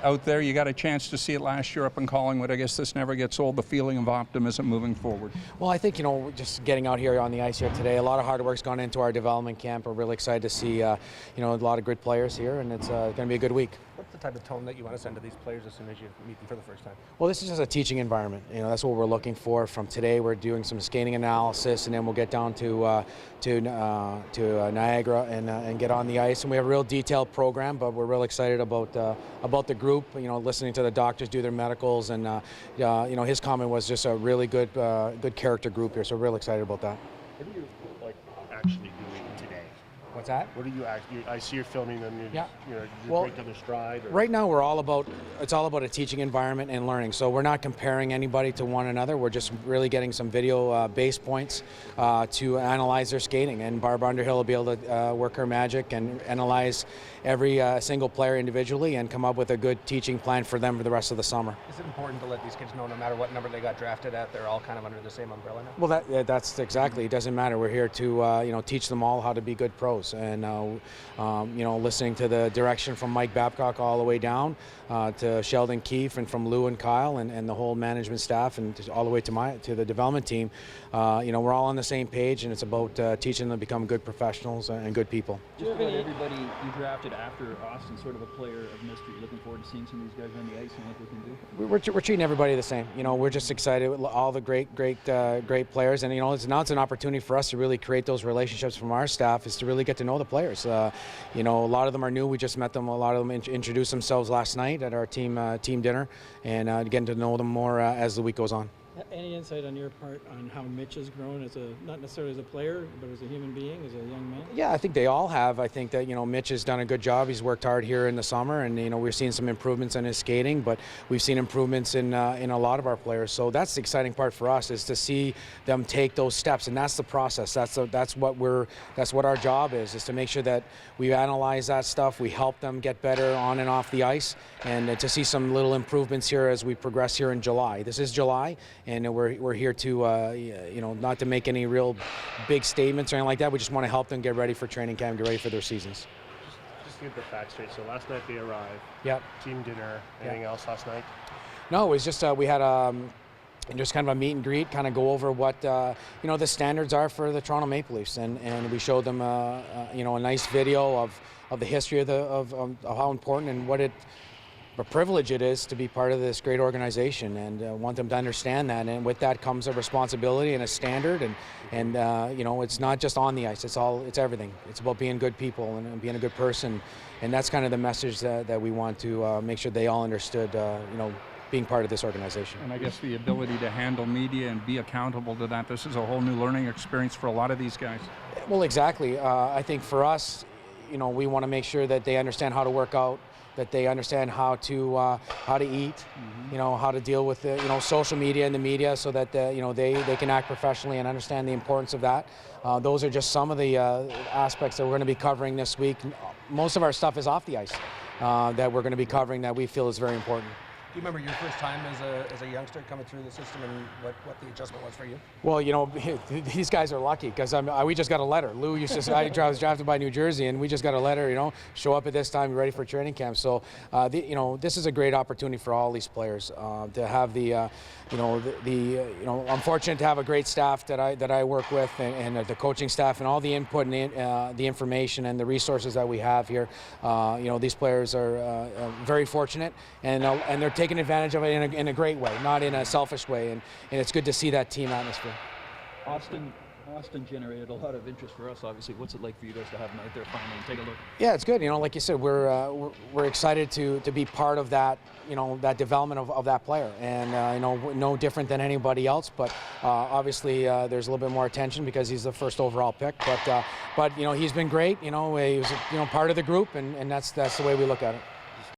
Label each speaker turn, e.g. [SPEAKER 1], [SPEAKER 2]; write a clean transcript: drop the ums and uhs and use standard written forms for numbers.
[SPEAKER 1] out there. You got a chance to see it last year up in Collingwood. I guess this never gets old, the feeling of optimism moving forward.
[SPEAKER 2] Well, I think, just getting out here on the ice here today, a lot of hard work's gone into our development camp. We're really excited to see, a lot of good players here, and it's going to be a good week.
[SPEAKER 3] What's the type of tone that you want to send to these players as soon as you meet them for the first time?
[SPEAKER 2] Well, this is just a teaching environment. That's what we're looking for. From today, we're doing some skating analysis, and then we'll get down to Niagara and get on the ice. And we have a real detailed program, but we're real excited about the group. Listening to the doctors do their medicals, and his comment was just a really good character group here. So we're real excited about that.
[SPEAKER 3] What are you actually doing today?
[SPEAKER 2] What's that?
[SPEAKER 3] What are you actually? I see you're filming them. You're breaking their stride.
[SPEAKER 2] Right now, it's all about a teaching environment and learning. So we're not comparing anybody to one another. We're just really getting some video base points to analyze their skating. And Barb Underhill will be able to work her magic and analyze every single player individually and come up with a good teaching plan for them for the rest of the summer.
[SPEAKER 3] Is it important to let these kids know no matter what number they got drafted at, they're all kind of under the same umbrella now?
[SPEAKER 2] Well, that's exactly. It doesn't matter. We're here to teach them all how to be good pros. And listening to the direction from Mike Babcock all the way down to Sheldon Keefe, and from Lou and Kyle and the whole management staff, and all the way to the development team, we're all on the same page, and it's about teaching them to become good professionals and good people.
[SPEAKER 4] Just about everybody you drafted after Austin, sort of a player of mystery. Looking forward to seeing some of these guys on the ice and what they can do.
[SPEAKER 2] We're treating everybody the same. We're just excited with all the great players, and it's an opportunity for us to really create those relationships from our staff, is to really get to know the players. A lot of them are new. We just met them. A lot of them introduced themselves last night at our team dinner, and getting to know them more as the week goes on.
[SPEAKER 5] Any insight on your part on how Mitch has grown not necessarily as a player, but as a human being, as a young man?
[SPEAKER 2] Yeah, I think they all have. I think that, Mitch has done a good job. He's worked hard here in the summer, and, we're seeing some improvements in his skating, but we've seen improvements in a lot of our players. So that's the exciting part for us, is to see them take those steps, and that's the process. That's what our job is to make sure that we analyze that stuff, we help them get better on and off the ice, and to see some little improvements here as we progress here in July. This is July, and we're here to, not to make any real big statements or anything like that. We just want to help them get ready for training camp, get ready for their seasons.
[SPEAKER 3] Just to get the facts straight. So last night they arrived.
[SPEAKER 2] Yep.
[SPEAKER 3] Team dinner. Anything else last night?
[SPEAKER 2] No, it was just we had just kind of a meet and greet, kind of go over what the standards are for the Toronto Maple Leafs, and we showed them a nice video of the history of how important and what a privilege it is to be part of this great organization, and want them to understand that. And with that comes a responsibility and a standard, and it's not just on the ice. It's everything. It's about being good people and being a good person, and that's kind of the message that we want to make sure they all understood. Being part of this organization.
[SPEAKER 1] And I guess the ability to handle media and be accountable to that. This is a whole new learning experience for a lot of these guys.
[SPEAKER 2] Well, exactly. I think for us, we want to make sure that they understand how to work out, that they understand how to eat, how to deal with the social media and the media, so that they can act professionally and understand the importance of that. Those are just some of the aspects that we're going to be covering this week. Most of our stuff is off the ice that we're going to be covering that we feel is very important.
[SPEAKER 3] Do you remember your first time as a youngster coming through the system, and what the adjustment was for you?
[SPEAKER 2] Well, these guys are lucky, because we just got a letter. Lou used to say, I was drafted by New Jersey, and we just got a letter, show up at this time, ready for training camp. So, this is a great opportunity for all these players to have I'm fortunate to have a great staff that I work with, and the coaching staff, and all the input and the information and the resources that we have here. These players are very fortunate, and they're taking advantage of it in a great way, not in a selfish way, and it's good to see that team atmosphere.
[SPEAKER 4] Austin generated a lot of interest for us, obviously. What's it like for you guys to have him out there finally and take a look?
[SPEAKER 2] Yeah, it's good. Like you said, we're excited to be part of that, that development of that player, and no different than anybody else. But obviously, there's a little bit more attention because he's the first overall pick. But he's been great. He was part of the group, and that's the way we look at it.